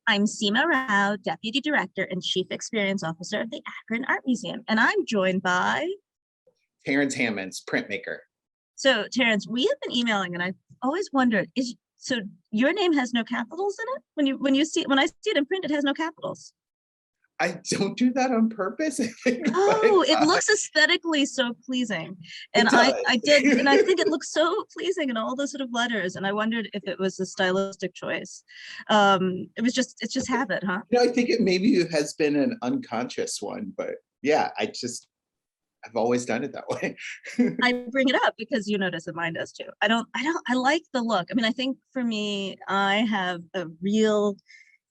I'm Seema Rao, Deputy Director and Chief Experience Officer of the Akron Art Museum, and I'm joined by Terence Hammonds, Printmaker. So, Terrance, we have been emailing, and I've always wondered: so your name has no capitals in it? When I see it in print, it has no capitals. I don't do that on purpose. Oh, it looks aesthetically so pleasing, and I did, and I think it looks so pleasing in all those sort of letters. And I wondered if it was a stylistic choice. It's just habit, huh? I think it maybe has been an unconscious one, but yeah, I've always done it that way. I bring it up because you notice that mine does too. I like the look. I mean, I think for me, I have a real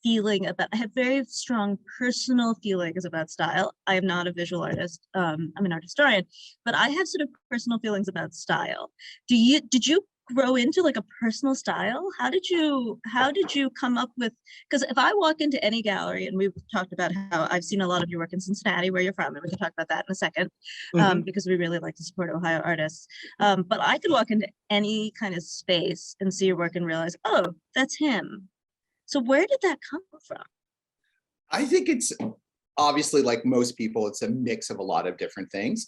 feeling about, I have very strong personal feelings about style. I am not a visual artist. I'm an art historian, but I have sort of personal feelings about style. Did you grow into like a personal style? How did you come up with, because if I walk into any gallery, and we've talked about how I've seen a lot of your work in Cincinnati, where you're from, and we can talk about that in a second, because we really like to support Ohio artists. But I could walk into any kind of space and see your work and realize, oh, that's him. So where did that come from? I think it's obviously, like most people, it's a mix of a lot of different things.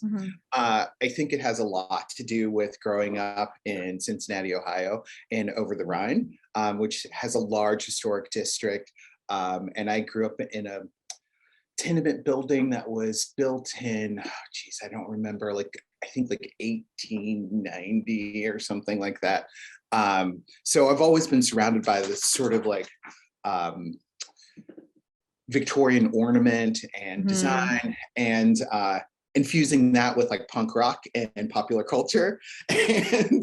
I think it has a lot to do with growing up in Cincinnati, Ohio, and over the Rhine, which has a large historic district. And I grew up in a tenement building that was built in, I don't remember, I think 1890 or something like that. So I've always been surrounded by this sort of Victorian ornament and design, and infusing that with punk rock and popular culture. And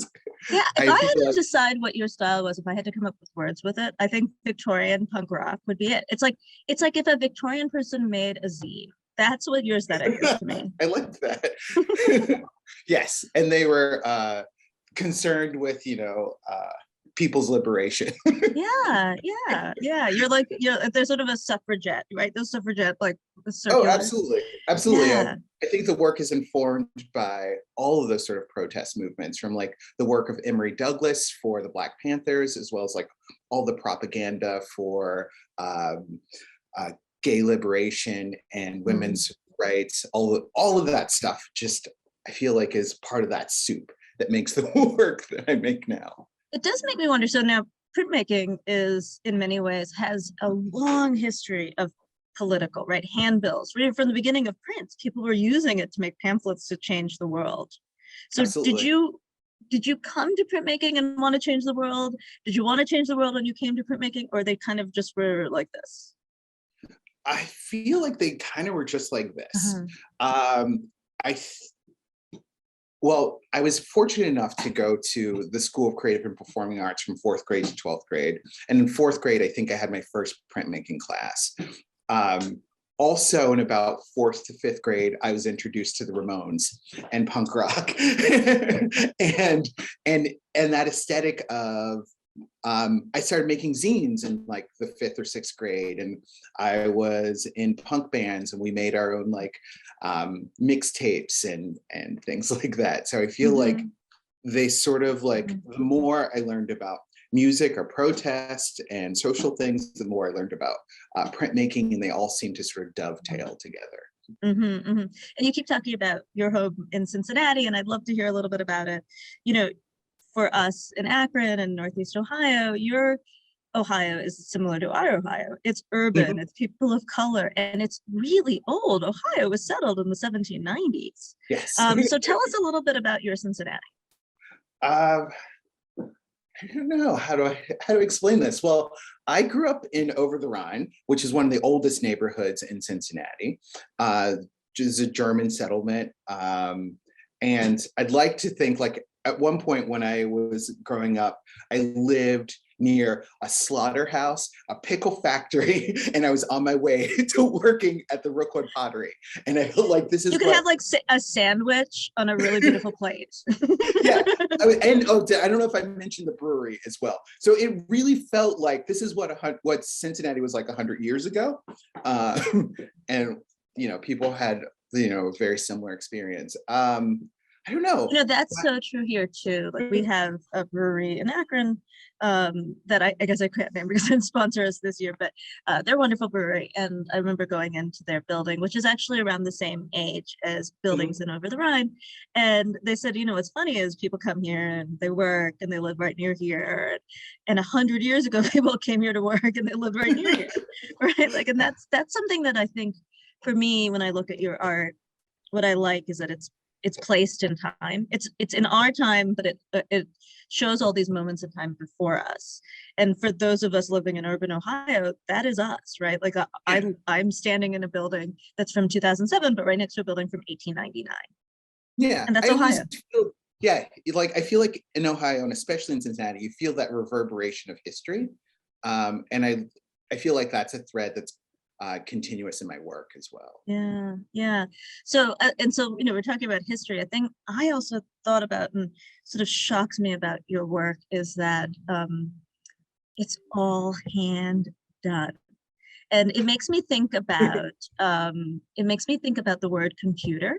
yeah, if I had to decide what your style was, if I had to come up with words with it, I think Victorian punk rock would be it. It's like if a Victorian person made a zine. That's what your aesthetic is to me. I like that. Yes, and they were concerned with people's liberation. yeah. There's sort of a suffragette, right? Those suffragette Oh, absolutely. Yeah. I think the work is informed by all of those sort of protest movements, from the work of Emory Douglas for the Black Panthers, as well as all the propaganda for gay liberation and women's rights. All of that stuff just, I feel like, is part of that soup that makes the work that I make now. It does make me wonder. So now printmaking is, in many ways, has a long history of political, right? Handbills, right? From the beginning of print, people were using it to make pamphlets to change the world. So Absolutely. did you come to printmaking and want to change the world? Did you want to change the world when you came to printmaking, or they kind of just were like this? I feel like they kind of were just like this. Well, I was fortunate enough to go to the School of Creative and Performing Arts from 4th grade to 12th grade. And in 4th grade, I think I had my first printmaking class. Also, in about 4th to 5th grade, I was introduced to the Ramones and punk rock. and that aesthetic of, I started making zines in the 5th or 6th grade, and I was in punk bands, and we made our own mixtapes and things like that. So I feel like they sort of the more I learned about music or protest and social things, the more I learned about printmaking, and they all seem to sort of dovetail together. And you keep talking about your home in Cincinnati, and I'd love to hear a little bit about it. For us in Akron and Northeast Ohio, your Ohio is similar to our Ohio. It's urban, it's people of color, and it's really old. Ohio was settled in the 1790s. Yes. So tell us a little bit about your Cincinnati. I don't know how to explain this. Well, I grew up in Over the Rhine, which is one of the oldest neighborhoods in Cincinnati, which is a German settlement. And I'd like to think at one point when I was growing up, I lived near a slaughterhouse, a pickle factory, and I was on my way to working at the Rookwood Pottery. And I felt like this is— You could have a sandwich on a really beautiful plate. Yeah, and I don't know if I mentioned the brewery as well. So it really felt like this is what Cincinnati was like 100 years ago, and people had a very similar experience. I don't know. That's so true here too. Like we have a brewery in Akron that I guess I can't name because they didn't sponsor us this year, but they're a wonderful brewery. And I remember going into their building, which is actually around the same age as buildings in Over the Rhine. And they said, what's funny is people come here and they work and they live right near here. And 100 years ago, people came here to work and they lived right near here, right? Like, and that's something that I think for me, when I look at your art, what I like is that it's placed in time. It's in our time, but it shows all these moments of time before us. And for those of us living in urban Ohio, that is us, right? Like I'm standing in a building that's from 2007, but right next to a building from 1899. Yeah, and that's Ohio. I feel like in Ohio, and especially in Cincinnati, you feel that reverberation of history, and I feel like that's a thread that's continuous in my work as well. Yeah. So we're talking about history. I think I also thought about, and sort of shocks me about your work, is that it's all hand done, and it makes me think about the word computer.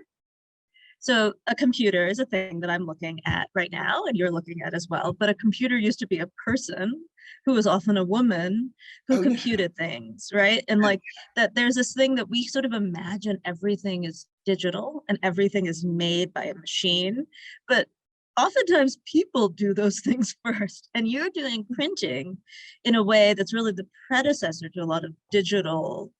So a computer is a thing that I'm looking at right now, and you're looking at as well. But a computer used to be a person who was often a woman who computed things, right? And like that, there's this thing that we sort of imagine everything is digital and everything is made by a machine, but oftentimes people do those things first. And you're doing printing in a way that's really the predecessor to a lot of digital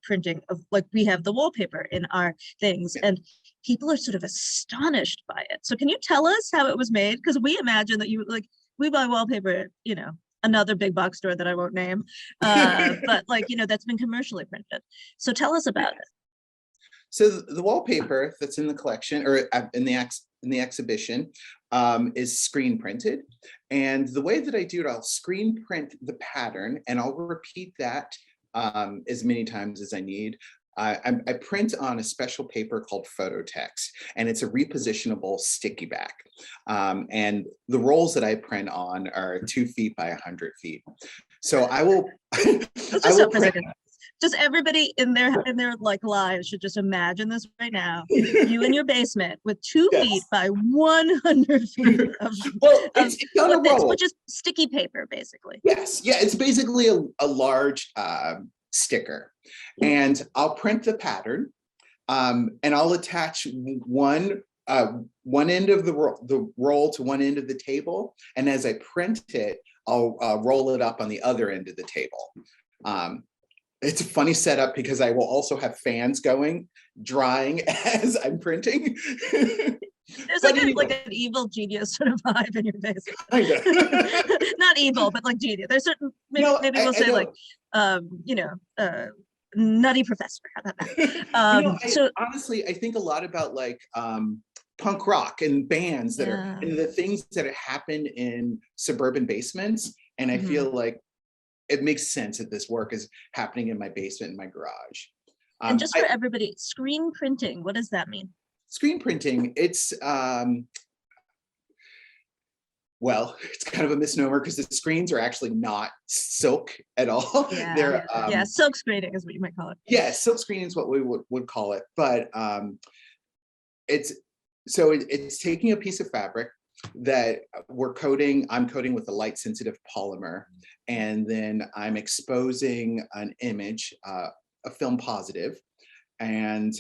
printing of, like, we have the wallpaper in our things, and people are sort of astonished by it. So can you tell us how it was made? Because we imagine that we buy wallpaper, another big box store that I won't name, but that's been commercially printed. So tell us about it. So the wallpaper that's in the collection, or in the exhibition, is screen printed. And the way that I do it, I'll screen print the pattern and I'll repeat that as many times as I need. I print on a special paper called Phototext, and it's a repositionable sticky back. And the rolls that I print on are 2 feet by 100 feet. So I will, print. Just everybody in their like lives should just imagine this right now. You in your basement with 2 feet by 100 feet of, it's on a roll, which is sticky paper, basically. Yes, yeah, it's basically a large sticker, and I'll print the pattern, and I'll attach one end of the roll to one end of the table, and as I print it, I'll roll it up on the other end of the table. It's a funny setup because I will also have fans going, drying as I'm printing. There's like an evil genius sort of vibe in your basement. Not evil, but like genius. There's certain, maybe we'll say like, nutty professor. How about that? Honestly, I think a lot about like punk rock and bands that are, and the things that happen in suburban basements. And I feel like it makes sense that this work is happening in my basement, in my garage. And just for everybody, screen printing, what does that mean? Screen printing, it's well, it's kind of a misnomer because the screens are actually not silk at all. They're silk screening is what you might call it. Yeah, silk screening is what we would call it. But it's taking a piece of fabric that I'm coating with a light sensitive polymer, and then I'm exposing an image, a film positive, and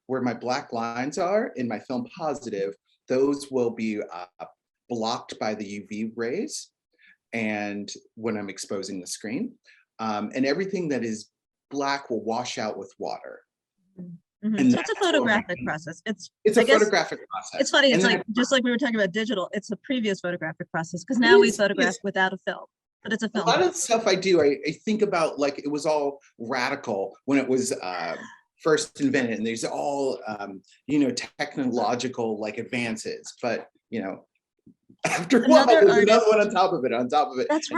where my black lines are in my film positive, those will be blocked by the UV rays, and when I'm exposing the screen, and everything that is black will wash out with water. And so it's a photographic process. It's a photographic process. It's funny. It's like, just like we were talking about digital, it's a previous photographic process, because now we photograph without a film, but it's a film. A lot of the stuff I do, I think about, like, it was all radical when it was first invented, and there's all technological like advances, but after a while, there's another one on top of it. That's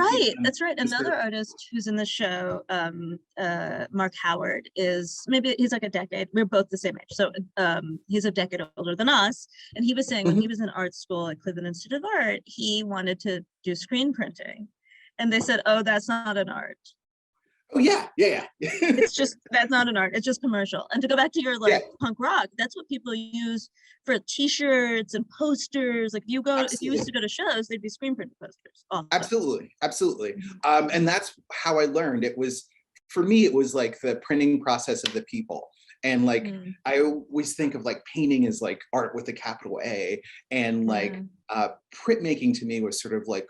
right. Another artist who's in the show, Mark Howard, he's like a decade. We're both the same age, so he's a decade older than us. And he was saying when he was in art school at Cleveland Institute of Art, he wanted to do screen printing, and they said, "Oh, that's not an art." Oh yeah. It's just, that's not an art, it's just commercial. And to go back to your Yeah, like punk rock, that's what people use for t-shirts and posters. Like if you used absolutely. to go to shows, they'd be screen printed posters often. Absolutely. Mhm. And that's how I learned. It was, for me, it was like the printing process of the people. And like, Mm, I always think of like painting as like art with a capital A. And like yeah. printmaking to me was sort of like,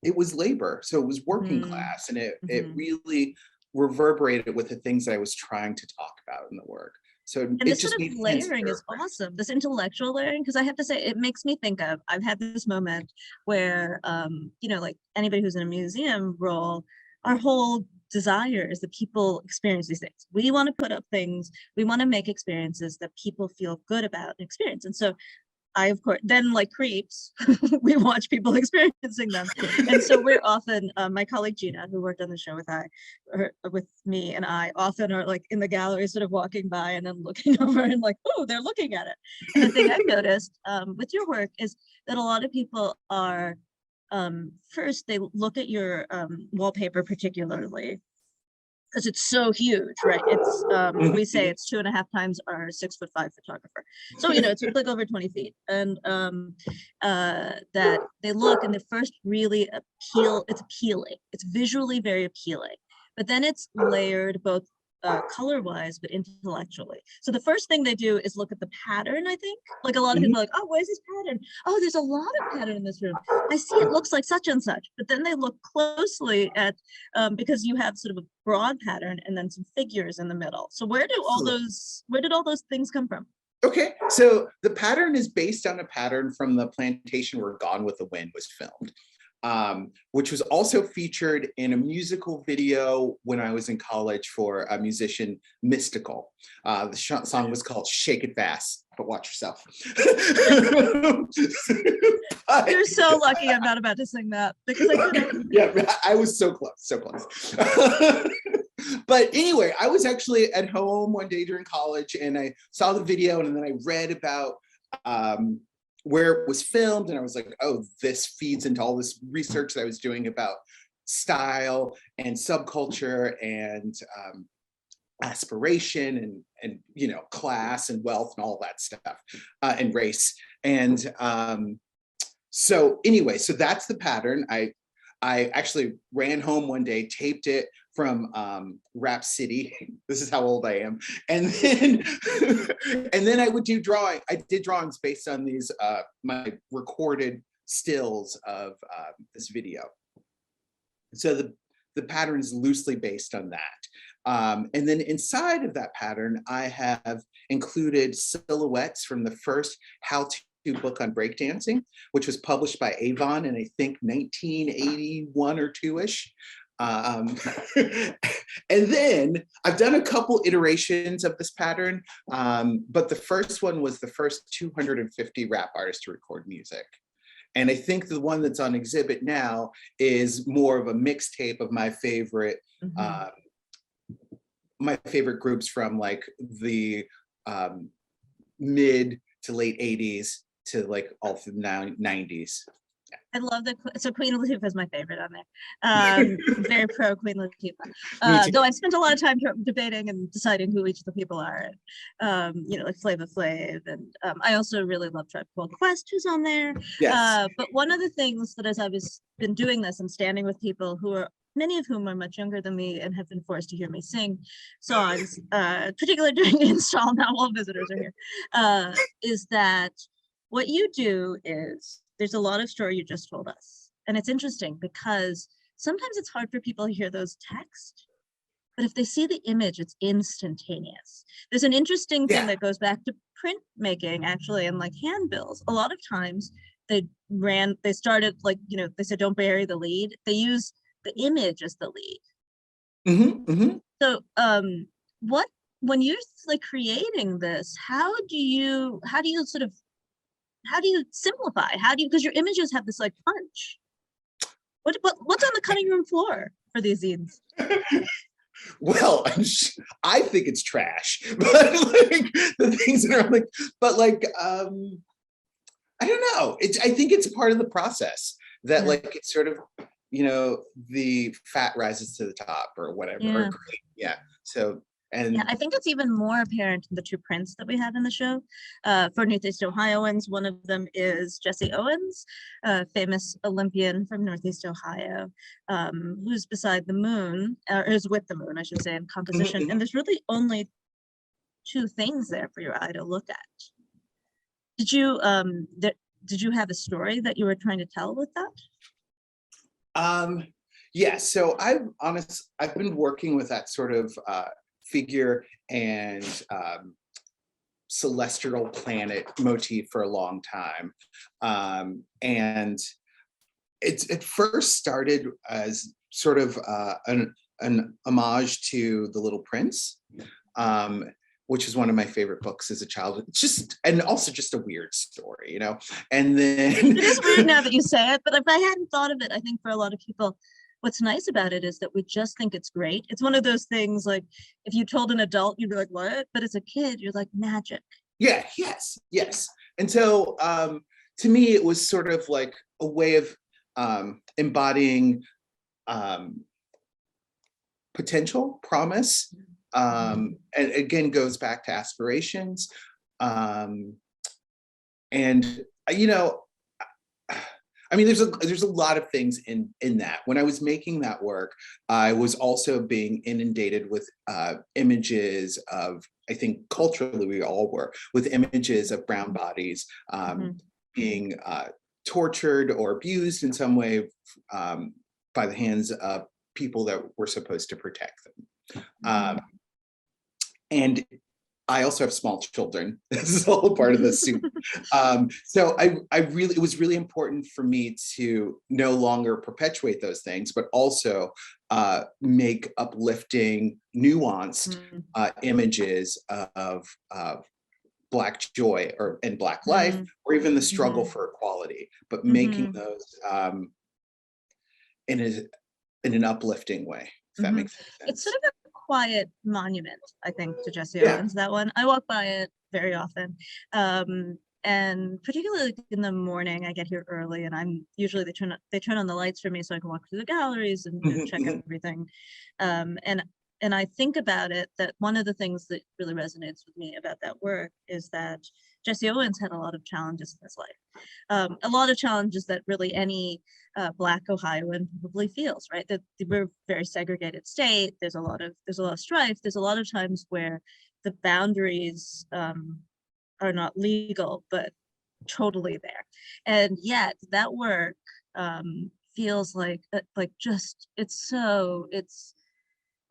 it was labor. So it was working Mhm, class. And it mhm. really reverberated with the things that I was trying to talk about in the work. So And it this sort just of made sense layering for is awesome, this intellectual layering, because I have to say, it makes me think of, I've had this moment where, like anybody who's in a museum role, our whole desire is that people experience these things. We want to put up things, we want to make experiences that people feel good about and experience. And so I, of course, then like creeps, we watch people experiencing them. And so we're often, my colleague Gina, who worked on the show with me and I, often are like in the gallery, sort of walking by and then looking over and like, oh, they're looking at it. And the thing I've noticed with your work is that a lot of people are, first, they look at your wallpaper particularly, because it's so huge, right? It's we say Mhm. it's 2.5 times our 6'5" photographer. So it's like over 20 feet. And that they look and they first really it's appealing. It's visually very appealing. But then it's layered both color wise, but intellectually. So the first thing they do is look at the pattern, I think. Like a lot of Mhm. people are like, oh, where's this pattern? Oh, there's a lot of pattern in this room. I see it looks like such and such. But then they look closely at because you have sort of a broad pattern and then some figures in the middle. So Absolutely. where did all those things come from? Okay, so the pattern is based on a pattern from the plantation where Gone with the Wind was filmed, which was also featured in a musical video when I was in college for a musician, Mystical. The song was called Shake It Fast, but watch yourself. But You're so lucky I'm not about to sing that because I couldn't. yeah, I was so close, so close. But anyway, I was actually at home one day during college and I saw the video and then I read about um, where it was filmed and I was like, oh, this feeds into all this research that I was doing about style and subculture and aspiration and class and wealth and all that stuff and race and so anyway, so that's the pattern. I actually ran home one day, taped it from Rap City. This is how old I am. And then and then I would do drawing. I did drawings based on these my recorded stills of this video. So the pattern is loosely based on that. And then inside of that pattern, I have included silhouettes from the first how-to book on breakdancing, which was published by Avon in I think 1981 or two-ish. Um, and then I've done a couple iterations of this pattern, but the first one was the first 250 rap artists to record music. And I think the one that's on exhibit now is more of a mixtape of Mhm. my favorite groups from like the mid to late 80s to like all through the 90s. I love that. So Queen Latifah is my favorite on there. Very pro Queen Latifah. Me too. Though I've spent a lot of time debating and deciding who each of the people are. Like Flava Flav, and I also really love Tribe Called Quest, who's on there. Yes. But one of the things that as I've been doing this, I'm standing with people who are many of whom are much younger than me and have been forced to hear me sing songs, particularly during the install now while visitors are here, is that what you do is there's a lot of story you just told us. And it's interesting because sometimes it's hard for people to hear those texts, but if they see the image, it's instantaneous. There's an interesting thing Yeah. that goes back to printmaking actually, and like handbills. A lot of times they started like, they said, don't bury the lead. They use the image as the lead. Mm-hmm, mm-hmm. So what, when you're like creating this, how do you simplify? Because your images have this like punch. What's on the cutting room floor for these zines? Well, I think it's trash, but like the things that are like, but like, I don't know. I think it's part of the process that Yeah. like it's sort of the fat rises to the top or whatever. Yeah. Yeah. So, and yeah, I think it's even more apparent in the two prints that we have in the show. For Northeast Ohioans, one of them is Jesse Owens, a famous Olympian from Northeast Ohio, who's beside the moon, or is with the moon, I should say, in composition. And there's really only two things there for your eye to look at. Did you did you have a story that you were trying to tell with that? Yeah, so I've been working with that sort of figure and celestial planet motif for a long time. And it first started as sort of an homage to The Little Prince, which is one of my favorite books as a child. And also just a weird story, and then it is weird now that you say it, but if I hadn't thought of it, I think for a lot of people, what's nice about it is that we just think it's great. It's one of those things, like if you told an adult, you'd be like, what? But as a kid, you're like, magic. Yeah, yes. And so to me, it was sort of like a way of embodying potential, promise, and again goes back to aspirations. And I mean, there's a lot of things in that. When I was making that work, I was also being inundated with images of, I think culturally we all were, with images of brown bodies being tortured or abused in some way by the hands of people that were supposed to protect them. And I also have small children. This is all part of the soup. So it was really important for me to no longer perpetuate those things, but also make uplifting, nuanced images of Black joy and Black life, or even the struggle for equality, but making those in an uplifting way, if that makes sense. It's sort of a quiet monument, I think, to Jesse Owens, that one. I walk by it very often. And particularly in the morning, I get here early, and I'm usually they turn on the lights for me so I can walk through the galleries and check everything. And I think about it, that one of the things that really resonates with me about that work is that Jesse Owens had a lot of challenges in his life. A lot of challenges that really any Black Ohioan probably feels, right? That we're a very segregated state. There's a lot of strife. There's a lot of times where the boundaries are not legal, but totally there. And yet that work feels like it's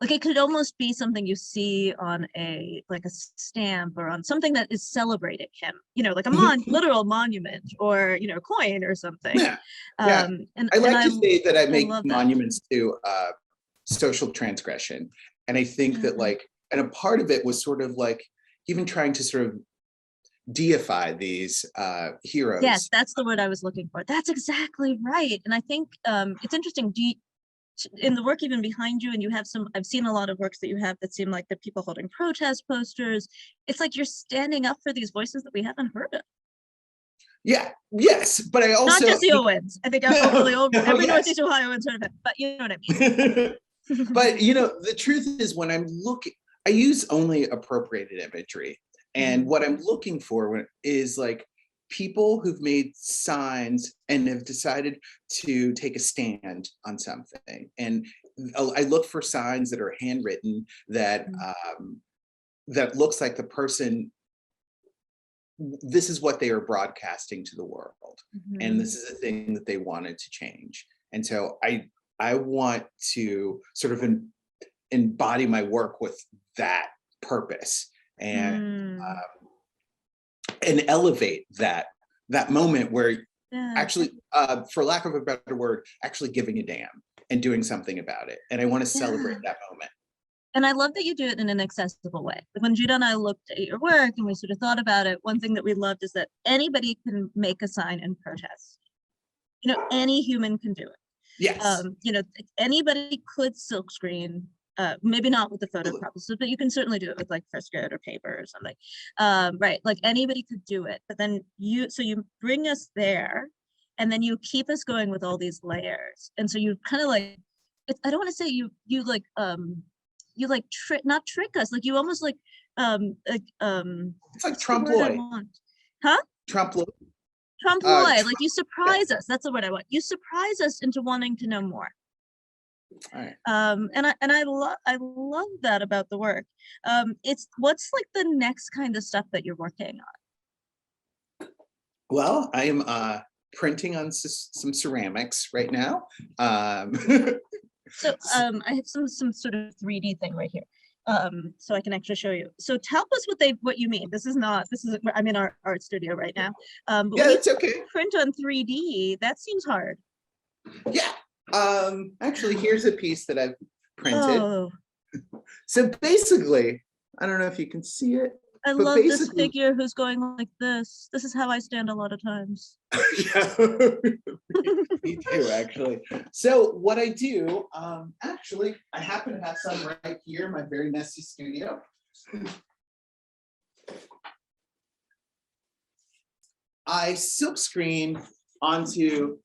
like it could almost be something you see on a stamp or on something that is celebrating him, like a literal monument or, a coin or something. Yeah. And I like to say that I make monuments to social transgression. And I think that and a part of it was sort of like even trying to sort of deify these heroes. Yes, that's the word I was looking for. That's exactly right. And I think it's interesting. In the work even behind you, and you have I've seen a lot of works that you have that seem like the people holding protest posters. It's like you're standing up for these voices that we haven't heard of. Yeah, yes, but I also... Not Jesse Owens. I think every Northeast Ohioan's heard of it, but you know what I mean. But, the truth is when I'm looking, I use only appropriated imagery. And what I'm looking for is like people who've made signs and have decided to take a stand on something. And I look for signs that are handwritten, that that looks like the person, this is what they are broadcasting to the world. And this is a thing that they wanted to change. And so I want to sort of embody my work with that purpose and elevate that moment where actually, for lack of a better word, actually giving a damn and doing something about it. And I want to celebrate that moment. And I love that you do it in an accessible way. When Judah and I looked at your work and we sort of thought about it, one thing that we loved is that anybody can make a sign and protest. Any human can do it. Yes. Anybody could silkscreen, maybe not with the photo process, but you can certainly do it with like Fresco or paper or something. Right, like anybody could do it. But then you bring us there, and then you keep us going with all these layers. And so you kind of like, I don't want to say you like not trick us, like you almost like It's like what's the trompe word I l'oeil. want? Huh? Trompe l'oeil. Trompe Uh, l'oeil, tr- like you yeah. surprise us. That's the word I want. You surprise us into wanting to know more. All right. And I love that about the work. It's what's like the next kind of stuff that you're working on? Well, I am printing on some ceramics right now. So I have some sort of 3D thing right here. So I can actually show you. So tell us what you mean. This is I'm in our art studio right now. But Yeah, when you that's okay. print on 3D, that seems hard. Yeah. Actually, here's a piece that I've printed. Oh, So basically, I don't know if you can see it, I but love this basically, figure who's going like this. This is how I stand a lot of times. yeah, me too, actually. So what I do, actually, I happen to have some right here in my very messy studio. I silk screen onto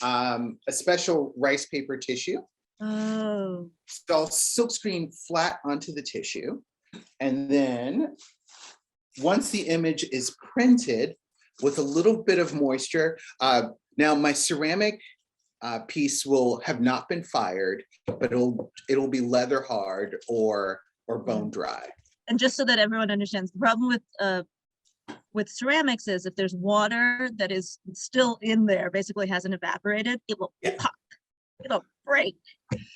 a special rice paper tissue. Oh, So I'll silk screen flat onto the tissue. And then once the image is printed with a little bit of moisture, now my ceramic piece will have not been fired, but it'll be leather hard or bone dry. and just so that everyone understands, the problem with ceramics is if there's water that is still in there, basically hasn't evaporated, it will pop. It'll break.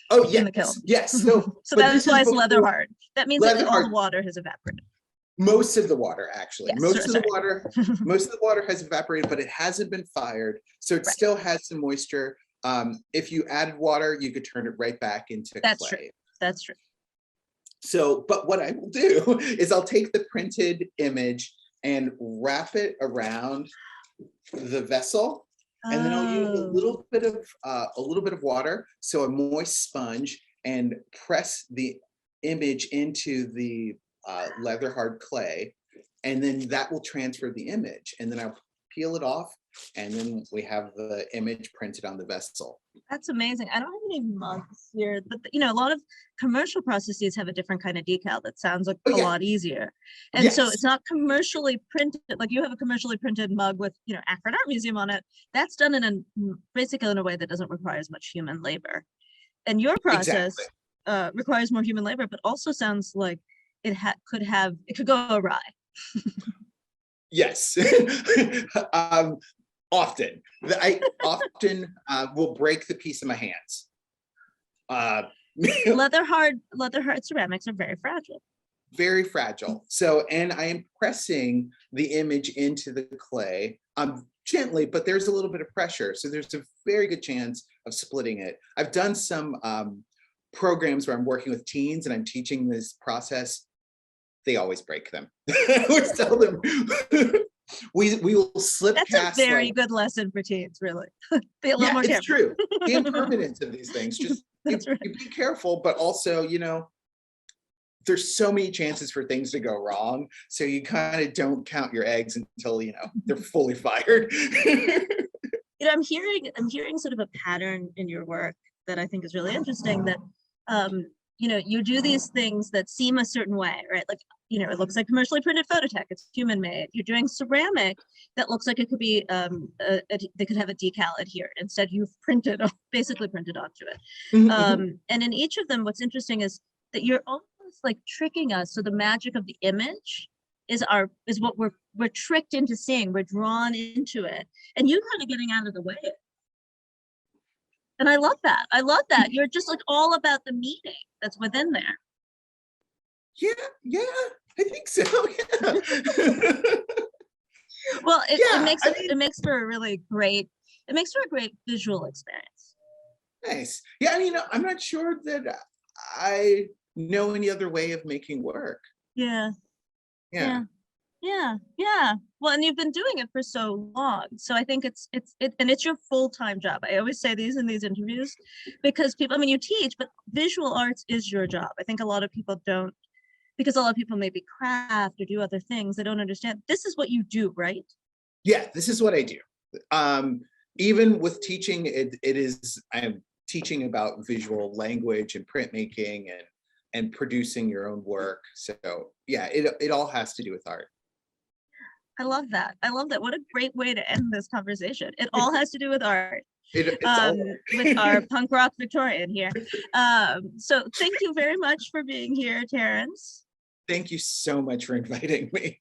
Oh in the yes, kiln. yes. So So that's why it's leather hard. That means that all the hard. water has evaporated. Most of the water, actually. Yes, most of sorry. the water has evaporated, but it hasn't been fired. So it Right. still has some moisture. If you added water, you could turn it right back into That's clay. true. That's true. So, but what I will do is I'll take the printed image and wrap it around the vessel. And then I'll use a little bit of water, so a moist sponge, and press the image into the leather hard clay, and then that will transfer the image. And then I'll peel it off, and then we have the image printed on the vessel. That's amazing. I don't have any mugs here, but a lot of commercial processes have a different kind of decal that sounds like a lot easier. And so it's not commercially printed, like you have a commercially printed mug with, Akron Art Museum on it. That's done basically in a way that doesn't require as much human labor. And your process requires more human labor, but also sounds like it could go awry. Yes. Often. I often will break the piece in my hands. Leather hard ceramics are very fragile. Very fragile. So, and I am pressing the image into the clay gently, but there's a little bit of pressure. So there's a very good chance of splitting it. I've done some programs where I'm working with teens and I'm teaching this process. They always break them. I always tell them, we will slip That's cast. That's a very good lesson for teens, really. Be a little more it's careful. True. The impermanence of these things. Just you be careful, but also, there's so many chances for things to go wrong. So you kind of don't count your eggs until, they're fully fired. I'm hearing sort of a pattern in your work that I think is really interesting, that you do these things that seem a certain way, right? Like, it looks like commercially printed phototech, it's human made. You're doing ceramic that looks like it could be, they could have a decal adhered. Instead, you've basically printed onto it. And in each of them, what's interesting is that you're almost like tricking us. So the magic of the image is what we're tricked into seeing. We're drawn into it, and you kind of getting out of the way. And I love that. You're just like all about the meaning that's within there. Yeah, I think so. Yeah. Well, it makes for a great visual experience. Nice. Yeah, I'm not sure that I know any other way of making work. Yeah. Well, and you've been doing it for so long, so I think it's your full-time job. I always say these in these interviews, because people, you teach, but visual arts is your job. I think a lot of people don't, because a lot of people maybe craft or do other things. They don't understand this is what you do, right? Yeah, this is what I do. even with teaching, I'm teaching about visual language and printmaking and producing your own work. So yeah, it all has to do with art. I love that. I love that. What a great way to end this conversation. It all has to do with art. It's all With our punk rock Victorian here. So thank you very much for being here, Terrance. Thank you so much for inviting me.